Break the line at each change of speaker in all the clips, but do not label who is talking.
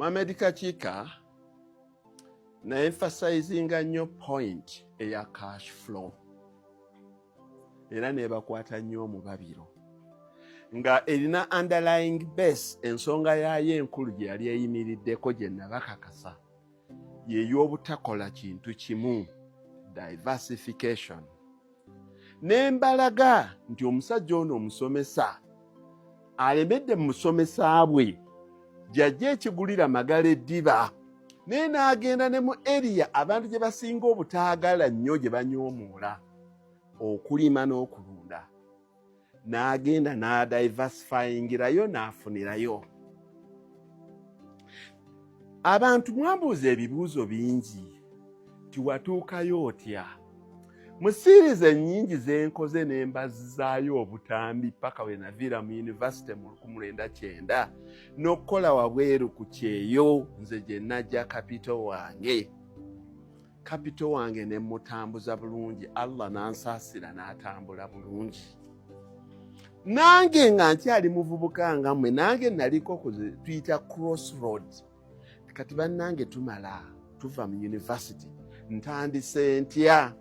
Mohamed Kachika na emphasizing nnyo point eya cash flow era nebakwata nnyo mu babiro nga erina underlying base ensonga yayo enkulu gye yali eyimiriddeko gye nabakakasa y'ey'obutakola kintu kimu, diversification. Nembalaga nti omusajja ono omusomesa alemedde mu musomesa bwe jajja ekigulira magala eddiba naye n'agenda ne mu area abantu gye basinga obutaagala nnyo gye banyoomoola okulima n'okulunda, n'agenda n'adiversifyingirayo n'afunirayo. Abantu mwambuuza ebibuuzo bingi tiwatuukayo otya. Mu series ennyingi zenkoze ne mbazizaayo obutambi paka we naviira mu university mu 1999 n'okukola wabweru ku kyeyo nze gye najja capital wange ne mutambuza bulungi, Allah n'ansaasira n'atambula bulungi. Nange nga nkyali muvubuka nga mmwe nange naliko tuyita crossroad. Kati bannange tumala tuva mu university ntandise ntya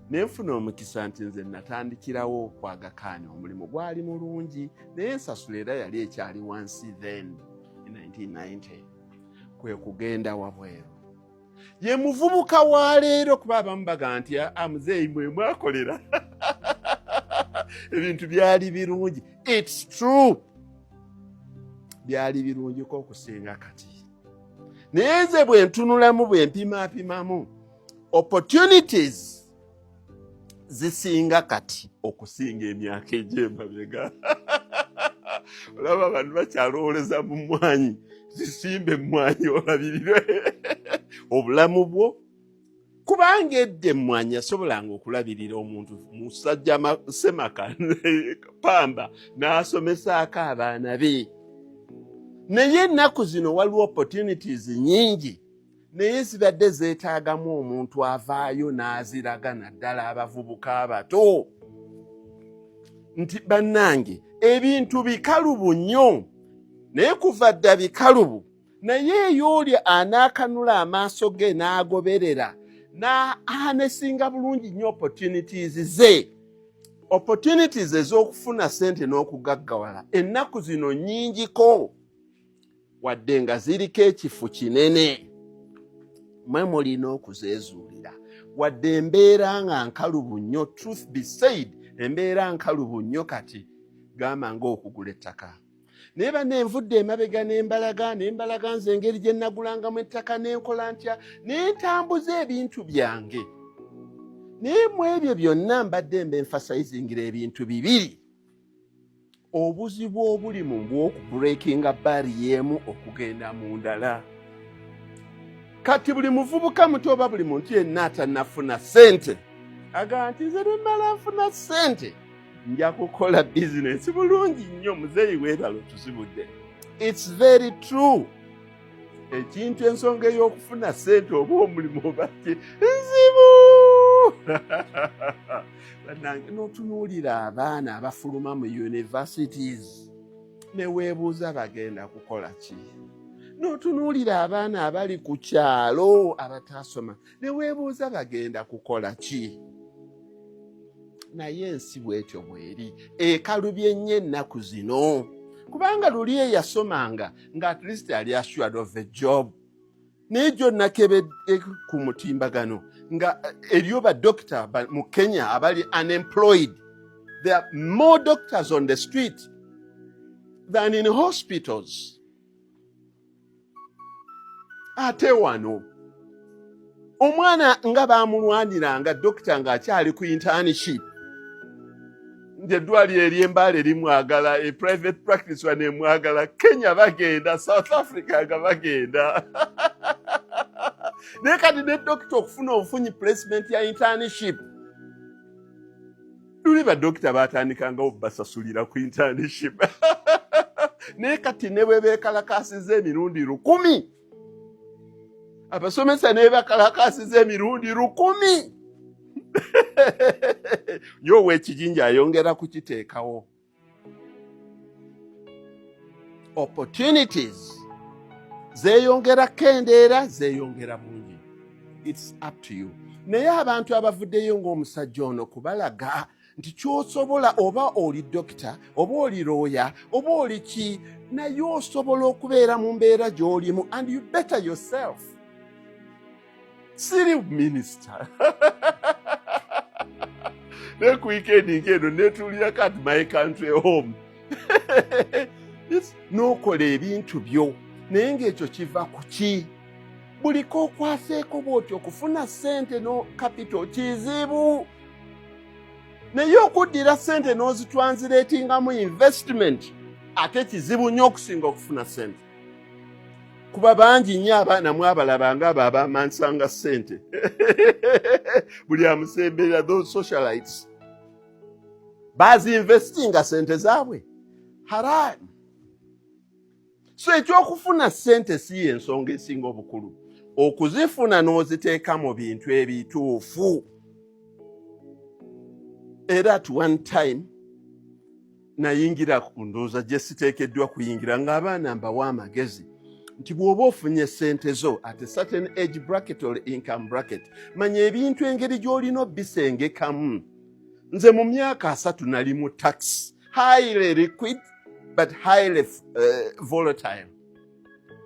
nenfuna omukisa nti nze natandikirawo ku Aga Khan, omulimu gwali mulungi naye ensasula era yali ekyali wansi then in 1990 kwe kugenda wabweru. Ye muvubuka wa leero kuba abamu baga nti muzeeyi mwe mwakolera ebintu byali birungi. It's true, byali birungiko okusinga kati. Naye nze bwe ntunulamu bwe mpimapimamu opportunities zisinga kati okusinga emyaka egy'emabega. Olaba abantu bakyalowooleza mu mmwanyi, zisimbe mmwanyi olabirire obulamu bwo. Kubanga edda emmwanyi yasobolanga okulabirira omuntu musajja Semaka Pamba n'asomesaako abaana be. Naye ennaku zino waliwo opportunities nyingi naye zibadde zeetaagamu omuntu avaayo n'aziraga naddala abavubuka abato nti bannange ebintu bikalubu nnyo naye kuva dda bikalubu, naye eyo oli anaakanula amaaso ge n'agoberera n'anesinga bulungi nnyo opportunities ze. Opportunities ez'okufuna ssente n'okugaggawala ennaku zino nnyingiko wadde nga ziriko ekifu kinene. Mwe mulina okuzeezuulira wadde embeera nga nkalubu nnyo. Truth be said, embeera nkalubu nnyo kati gamba ng'okugula ettaka. Naye banenvudde emabega nembalaga nze engeri gye nagulangamu ettaka n'enkola ntya n'entambuza ebintu byange. Naye mu ebyo byonna mbadde emphasizing ebintu bibiri. Obuzibu obuli mu bw'okubreakinga barrier emu okugenda mu ndala. Kati buli muvubuka muto oba buli muntu yenna atannafuna ssente aga nti nze ne mmala nfuna ssente nja kukola bizinesi bulungi nnyo. Muzeeyi weebala otuzibudde. It's very true. Ekintu ensonga ey'okufuna ssente oba omulimu obaki nzibu. Bannange n'otunuulira abaana abafuluma mu universities ne weebuuza bagenda kukola ki. N'otunuulira abaana abali ku kyalo abataasoma ne weebuuza bagenda kukola ki. Naye ensi bw'etyo bw'eri ekalubye nnyo ennaku zino kubanga luli eyasomanga nga at least ali assured of a job. Naye gyonna kebedde ku mutimbagano nga eriyo badokita mu Kenya abali unemployed. There are more doctors on the street than in hospitals. Ate wano omwana nga baamulwaniranga dokita ng'akyali ku internship. Nje eddwaliro ery'Embaale limwagala, e private practice wane emwagala, Kenya bagenda, South Africa nga bagenda. Naye kati ne dokita okufuna obufunyi placement ya internship. Luli badokita baatandikanga obasasulira ku internship. Naye kati ne bwe beekalakaasiza emirundi 1000. Abasomesa ne beekalakaasiza emirundi 1000. Yowe ekijinja ayongera kukiteekawo. Opportunities zeeyongera kendeera zeeyongera bungi. It's up to you. Naye abantu abavuddeyo ng'omusajja ono kubalaga nti ky'osobola, oba oli dokita oba oli looya oba oli ki, naye osobola okubeera mu mbeera gy'olimu, and you better yourself. Siri minister ne ku weekend ngeno netuulira kati my country home n'okola ebintu byo, naye ng'ekyo kiva ku ki? Buliko okwaseeko bw'otyo okufuna ssente no capital kizibu, naye okuddira ssente n'ozitranslatingamu investment ate kizibu nnyo okusinga okufuna ssente. Kuba bangi nnyo abaana mwabalaba nga abo abamansanga ssente buli amusemberera, those socialites bazinvestinga ssente zaabwe haramu. So ekyokufuna ssente si y'ensonga esinga obukulu, okuzifuna n'oziteeka mu bintu ebituufu. Era at one time nayingira ku ndowooza gye siteekeddwa kuyingira, ng'abaana mbawa amagezi nti bw'oba ofunye ssente zo at a certain age bracket or income bracket, manya ebintu engeri gy'olina obisengekamu. Nze mu myaka 3 nali mu tax, highly liquid but highly volatile.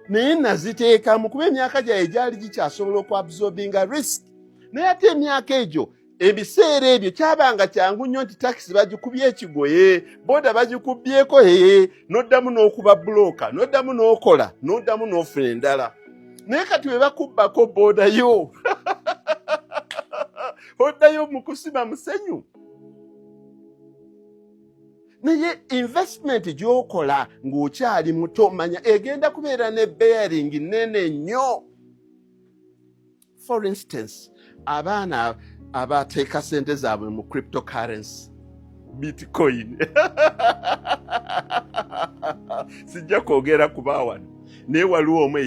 Naye naziteekamu kuba emyaka gyaye gyali gikyasobola okuabsorbinga risk. Naye ate emyaka egyo, ebiseera ebyo kyabanga kyangu nnyo nti takisi bagikubye ekigoye, boda bagikubyeko, n'oddamu n'okuba bulooka, n'oddamu n'okola, n'oddamu n'ofuna endala. Naye kati we bakubbako boda yo oddayo mu kusima musenyu. Naye investment gy'okola ng'okyali muto, manya egenda kubeera ne bearing nene nnyo. For instance, abaana abateeka ssente zaabwe mu cryptocurrency, bitcoin sijja kwogera kuba wano, naye waliwo omu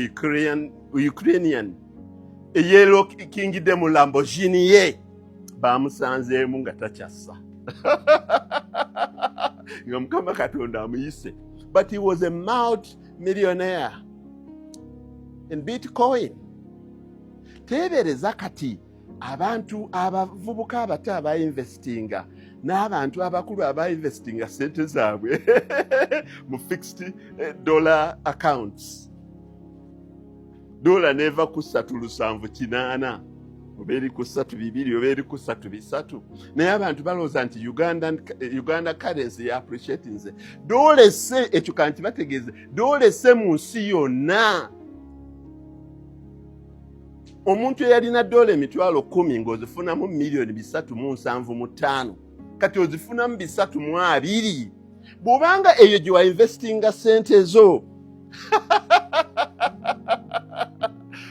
Ukrainian eyeerokingidde mu Lamborghini ye, bamusanzeemu nga takyassa nga Mukama Katonda amuyise, but he was a multi-millionaire in bitcoin. Teebereza kati abantu abavubuka abato abainvestinga n'abantu abakulu abainvestinga ssente zaabwe mu fixed dollar accounts. Dola neva ku 3.78 oba eri ku 3.2 oba eri ku 3.3, naye abantu balowooza nti Uganda currency ya appreciating nze. Dola esse, ekyo kanti bategeeze, dola esse mu nsi yonna. Omuntu eyalina dola emitwalo 10 ng'ozifunamu milioni 375, kati ozifunamu 320. Bw'obanga eyo gye wa investinga ssente zo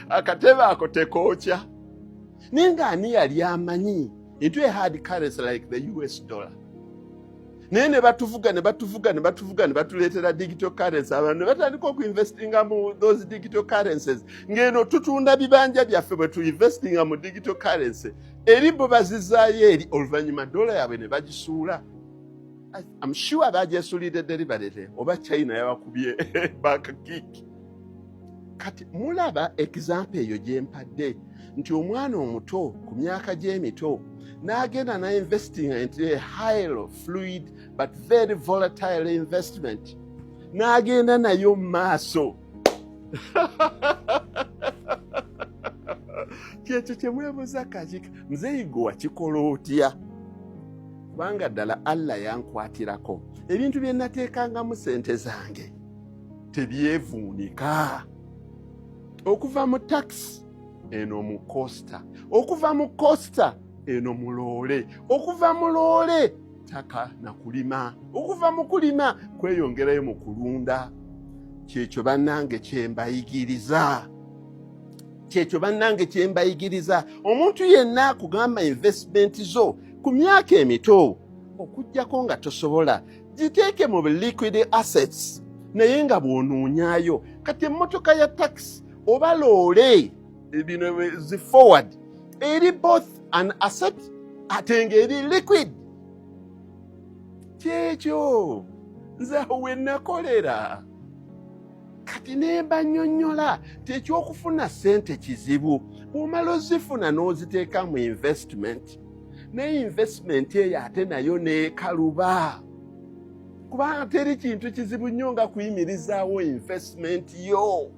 akatebe ako tekookya. Naye ng'ani yali amanyi into a hard currency like the US dollar? Naye ne batuvuga ne batuleetera digital currency, abantu ne batandika okuinvestinga mu those digital currencies. Ng'eno tutunda bibanja byaffe bwe tuinvestinga mu digital currency, eri bo bazizaayo eri, oluvannyuma dola yaabwe ne bagisuula. I'm sure bagyesuulidde deliberately, oba China yabakubye back kick. Kati mulaba example eyo gye mpadde nti omwana omuto ku myaka gy'emito n'agenda na investing into a highly fluid but very volatile investment, n'agenda nayo mu maaso. Kyekyo kye mwebuuza kaki, muzeeyi gwe wakikola otya? Kubanga ddala Allah yankwatirako, ebintu bye nateekangamu ssente zange tebyevuunika. Okuva mu tax eno mu costa, okuva mu costa eno mu loole, okuva mu loole taka na kulima, okuva mu kulima kweyongerayo mu kulunda. Kyekyo bannange kyembayigiriza, kyekyo bannange kyembayigiriza. Omuntu yenna akugamba investment zo ku myaka emito okujjako nga tosobola, giteeke mu liquid assets, naye nga bw'onoonyaayo. Kati emmotoka ya taxi oba loole bino zi forward eri both an asset ate ng'eri liquid. Kyekyo nze awo we nakolera. kati nemba nnyonnyola tekyokufuna ssente kizibu bw'omala ozifuna n'oziteeka mu investment naye investment eyo ate nayo neekaluba kubanga teri kintu kizibu nnyo nga kuyimirizaawo investment yo.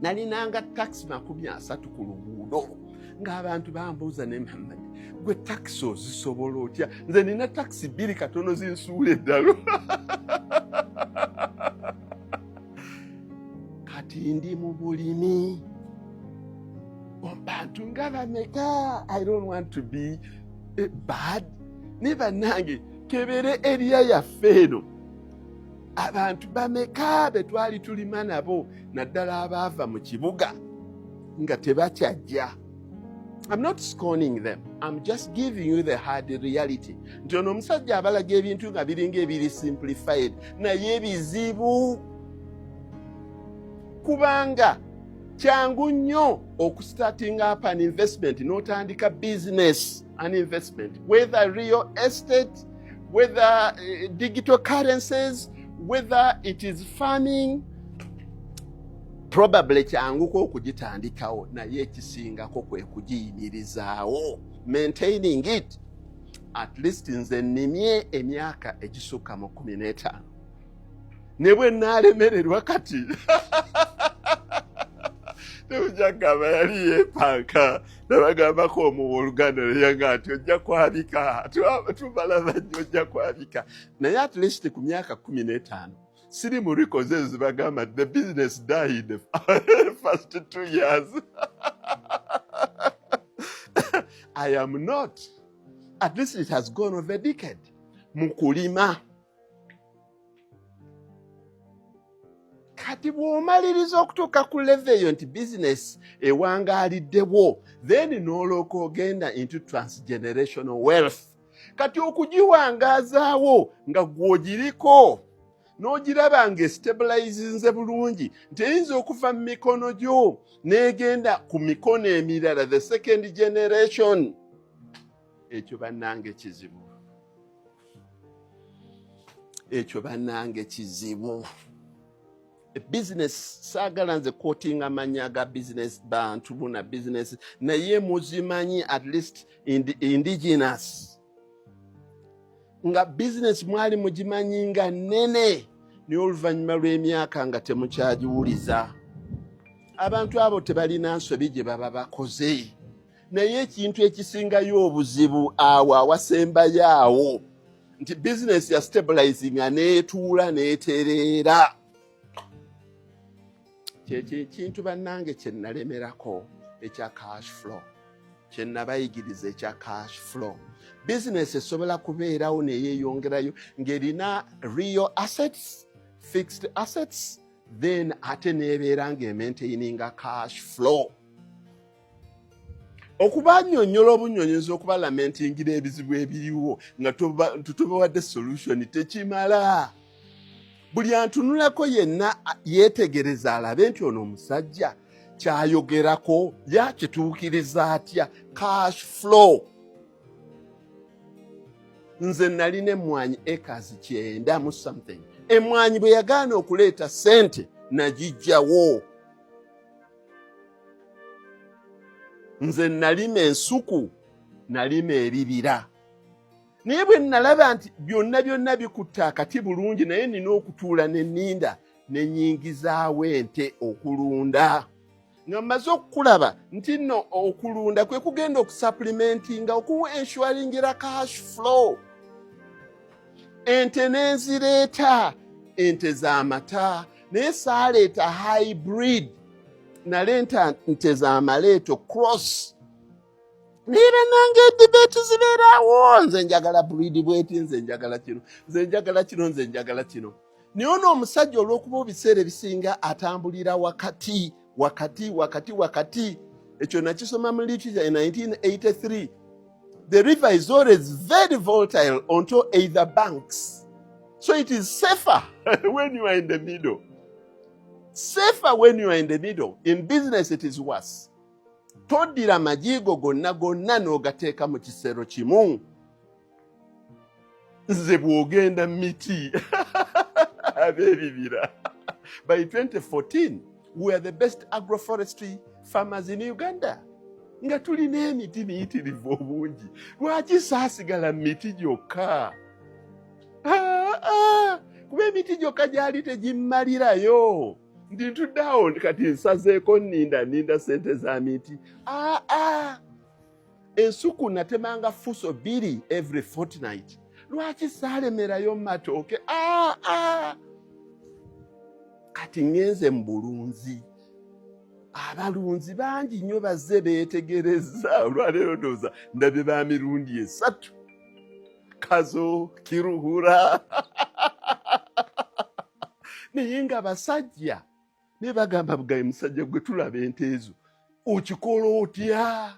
Nalinanga taxi 30 ku luguudo ng'abantu bambuuza ne Muhammad gwe taxi ozisobola otya? Nze nina taxi 2 katono zinsuula eddalo. Kati ndi mu bulimi abantu nga bameka. I don't want to be bad. Ne bannange kebere eriya yaffe eno abantu bameka be twali tulima nabo naddala abaava mu kibuga nga tebakyajja. I'm not scorning them. I'm just giving you the hard reality. Nti ono omusajja abalaga ebintu nga biringa ebiri simplified naye bizibu kubanga kyangu nnyo okustarting up an investment n'otandika business, an investment, whether real estate, whether digital currencies, whether it is farming, probably kyanguko okugitandikawo naye ekisingako kwe kugiyimirizaawo, maintaining it. At least nze nnimye emyaka egisukka mu 15 ne bwe nnaalemererwa kati tewujagamba yali yeepanka nabagambako omuwa oluganda neyaga nti ojja kwabika tumala bajja ojja kwabika naye at least ku myaka 15 siri mu records ezo zibagamba the business died the first 2 years. I am not. At least it has gone over a decade. Mukulima. Kati bw'omaliriza okutuuka ku level eyo nti business ewangaaliddewo, then n'olooka ogenda into transgenerational wealth. Kati okugiwangaazaawo nga gw'ogiriko n'ogiraba ng'estabilizinze bulungi nti eyinza okuva mu mikono gyo n'egenda ku mikono emirala, the second generation. Ekyo bannange kizibu. Ekyo bannange kizibu. Business saagala nze quoting amanya ga business bantu buna business naye muzimanyi at least indigenous nga business mwali mugimanyi nga nnene naye oluvannyuma lw'emyaka nga temukyagiwuliza. Abantu abo tebalina nsobi gye baba bakoze naye ekintu ekisingayo obuzibu awo awasembayo awo nti business ya stabilizing aneetuula neetereera. Kyekyo ekintu bannange kye nnalemerako ekya cash flow, kye nabayigiriza ekya cash flow. Business esobola kubeerawo neyeeyongerayo ng'erina real assets, fixed assets, then ate neebeera ng'emaintaininga cash flow. Okubannyonnyola obunnyonnyozi okubalamentingira ebizibu ebiriwo nga tubawadde solution tekimala. Buli antunulako yenna yeetegereza alabe nti ono omusajja kyayogerako yakituukiriza atya. Cash flow. Nze nalina emmwanyi acres 9 mu something. Emmwanyi bwe yagaana okuleeta ssente nagijjawo. Nze nalima ensuku, nalima ebibira. Naye bwe nalaba nti byonna bikutta akati bulungi naye nina okutuula ne nninda ne nnyingizaawo ente okulunda. Nga mmaze okukulaba nti nno okulunda kwe kugenda okusupplementinga okuenshuringira cash flow. Ente nenzireeta, ente z'amata, naye saaleeta hybrid, naleeta nte z'amaleeto cross. Naye bannange debate zibeerawo, nze njagala breed bweti, nze njagala kino, nze njagala kino, nze njagala kino. Naye ono omusajja olw'okuba ebiseera ebisinga atambulira wakati. Ekyo nakisoma mu literature in 1983. The river is always very volatile onto either banks. So it is safer when you are in the middle. Safer when you are in the middle. In business it is worse. Toddira majigo gonna n'ogateeka mu kisero kimu. Nze bw'ogenda miti ab'ebibira By 2014, we are the best agroforestry farmers in Uganda. Nga tulina emiti miyitirivu obungi. Lwaki saasigala miti gyokka? Kuba emiti gyokka gyali tegimmalirayo. Ndi ntuddeawo kati nsazeeko nninda sente za miti. Ensuku natemanga fuso 2 every fortnight. Lwaki saalemerayo matooke? Kati ngenze mu bulunzi. Abalunzi bangi nnyo bazze beetegereza. Olwaleero ndowooza ndabye ba mirundi 3. Kazo, Kiruhura. Naye nga basajja ne bagamba bugaye musajja gwe tulaba ente ezo. Okikola otya?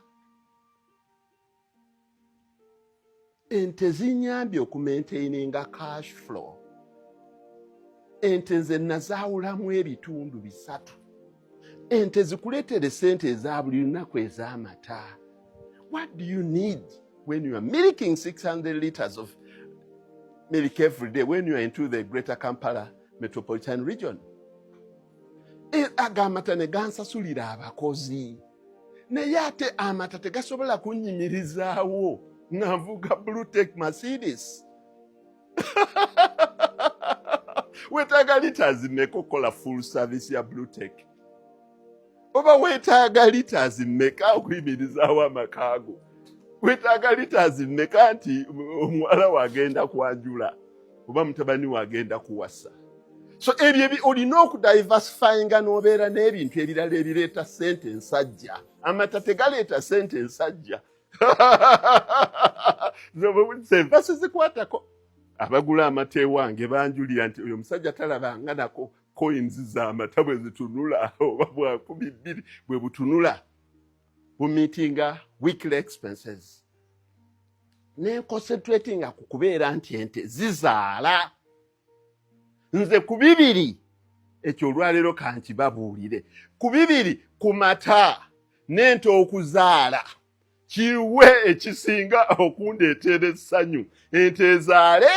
Ente zinyambye okumaintaininga cash flow. Ente nze nazaawulamu ebitundu 3. Ente zikuleetere sente eza buli lunaku ez'amata. What do you need when you are milking 600 liters of milk every day when you are into the Greater Kampala metropolitan region? Agamata ne gansasulira abakozi. Naye ate amata tegasobola kunnyimirizaawo nga nvuga Bluetech Mercedes. Weetaaga liters mmeka okukola full service ya Bluetech? Oba weetaaga liters mmeka okuyimirizaawo amakaago? Weetaaga liters mmeka nti omuwala wagenda kwanjula oba mutabani wagenda kuwasa? So ebyo olina okudiversifyinga n'obeera n'ebintu ebirala ebireeta ssente ensajja. Amata tegaleeta ssente ensajja. Enva sizikwatako. Abagula amata ewange banjulira nti oyo musajja talabanga nako coins z'amata bwe zitunula oba bwa 12 bwe butunula bumitinga weekly expenses. Ne concentrating ku kubeera nti ente zizaala. Nze ku 2 ekyo olwaleero kankibabuulire. Ku 2 ku mata n'ente okuzaala kiwe ekisinga okundeetera essanyu. Ente ezaale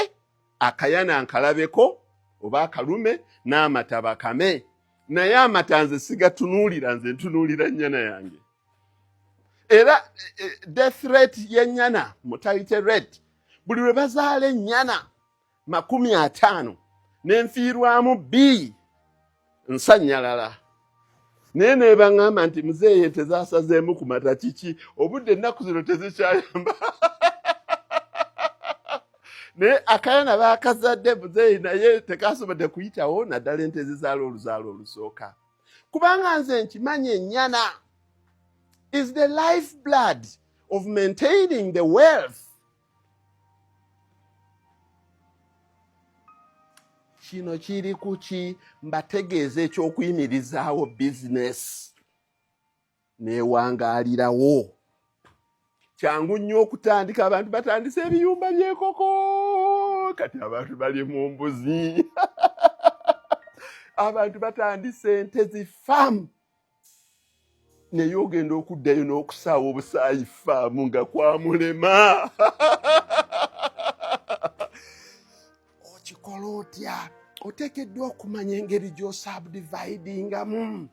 akayana nkalabeko oba akalume n'amata bakame. Naye amata nze sigatunuulira, nze ntunuulira nnyana yange. Era death rate y'ennyana, mortality rate, buli lwe bazaala ennyana 50 n'enfiirwamu 2 nsanyalala. Naye ne baŋŋamba nti muzeeyi ente zaasazeemu ku mata kiki? Obudde ennaku zino tezikyayamba. Naye akayana baakazadde muzeeyi naye tekasobodde kuyitawo naddala ente zizaala oluzaalo olusooka. Kubanga nze nkimanyi ennyana is the lifeblood of maintaining the wealth. Kino kiri kuki? Mbategeeza ekyokuyimirizaawo bizinesi neewangaalirawo. Kyangu nnyo okutandika. Abantu batandise ebiyumba by'enkoko, kati abantu bali mu mbuzi. Abantu batandise ente zifaamu, naye ogenda okuddayo n'okusaawa obusaayi faamu nga kwamulema. Okikola otya? Oteekeddwa okumanya engeri gy'osubdividingamu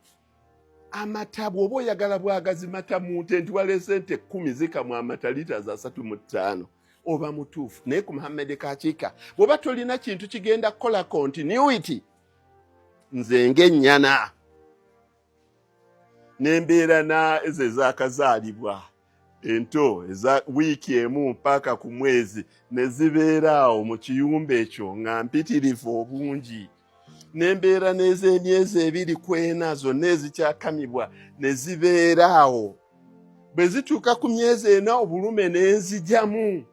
amata. Bw'oba oyagala bwagazi mata mu nte nti waleese ente 10 zikamu amata liters 35 oba mutuufu. Naye ku Muhammad Kakiika bw'oba tolina kintu kigenda kukola continuity, nze ng'ennyana n'embeera na ezo ezaakazaalibwa ento eza wiiki emu mpaka ku mwezi ne zibeera awo mu kiyumba ekyo nga mpitirivu obungi. N'embeera n'ez'emyezi 24 zonna ezikyakamibwa ne zibeera awo. Bwe zituuka ku myezi 4 obulume n'enzigyamu.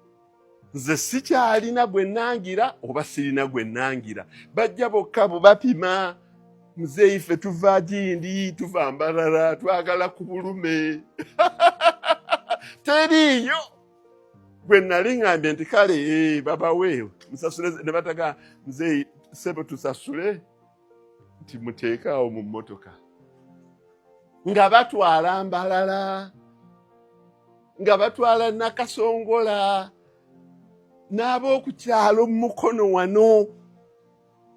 Nze sikyalina gwe nnangira oba sirina gwe nnangira. Bajja bokka bo bapima. Muzeeyi ffe tuva Gindi, tuva Mbarara, twagala ku bulume. Teriiyo. Gwe nali ngambye nti kale babawe musasule, ne bataga muzeeyi sebo tusasule nti muteekaawo mu mmotoka. Nga batwala Mbarara, nga batwala Nakasongola, n'ab'oku kyalo mu mukono wano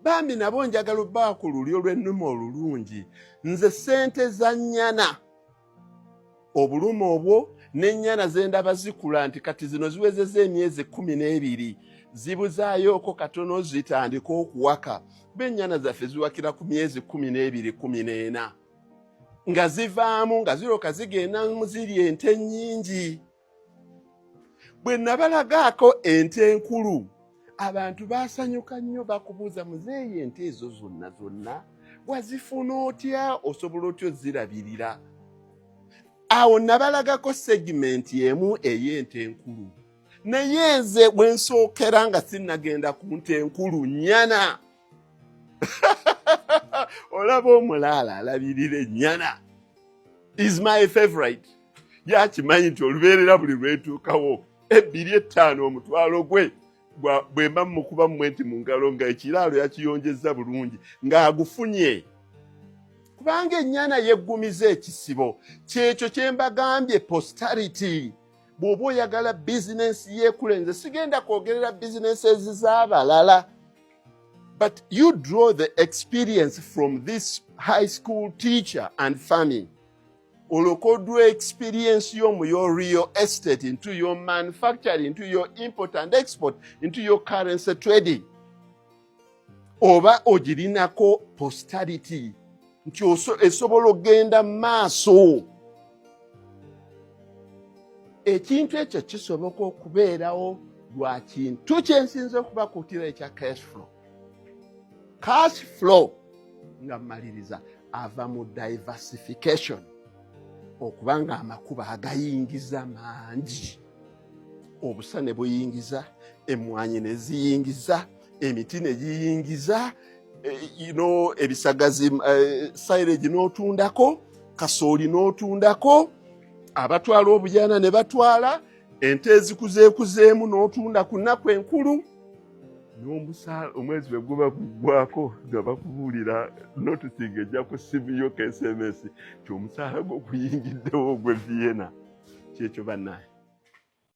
bambi nabo njagala obbaako ku lulyo lw'ennume olulungi. Nze ssente za nnyana obuluma obwo n'ennyana ze ndaba zikula nti kati zino ziwezezza emyezi 12 zibuzaayoko katono zitandika okuwaka. B'ennyana zaffe ziwakira ku myezi 12 14 nga zivaamu nga ziroka zigenda mu ziri ente nnyingi. Bwe nabalagaako ente enkulu abantu baasanyuka nnyo bakubuuza muzeeyi ente ezo zonna wazifuna otya osobola otya ozirabirira. Awo nabalagako segimenti emu ey'ente enkulu naye nze bwe nsookera nga sinnagenda ku nte enkulu nnyana. Olaba omulaala alabirira ennyana is my favorite. Yakimanyi nti olubeerera buli lwetuukawo 2-5 omutwalo gwe bwe mba mukuba mmwe mu ngalo nga ekiraalo yakiyonjezza bulungi ng'agufunye. Kubanga ennyana yeggumiza ekisibo kyekyo kye mbagambye posterity. Bw'oba oyagala bizinensi yeekulenze sigenda kwogerera bizinensi ez'abalala. But you draw the experience from this high school teacher and family. Olokodwa experience yo mu your real estate, into your manufacturing, into your import and export, into your currency trading. Oba ogirinako posterity nti esobola ogenda maaso. Ekintu ekyo kisoboka okubeerawo lwa kintu kye nsinza okubakuutira ekya cash flow. Cash flow nga mmaliriza ava mu diversification. Okubanga amakuba agayingiza mangi. Obusa ne buyingiza, emmwanyi ne ziyingiza, emiti ne giyingiza, ebisagazi silage n'otundako, kasooli n'otundako, abatwala obujaana ne batwala, ente ezikuzeekuzeemu n'otunda ku nnaku enkulu. N'omusaala omwezi bwe guba guggwako nga bakubuulira noticing ejja ku ssimu yo ka SMS nti omusaala gwo guyingiddewo ogw'e Vienna. Kyekyo bannaye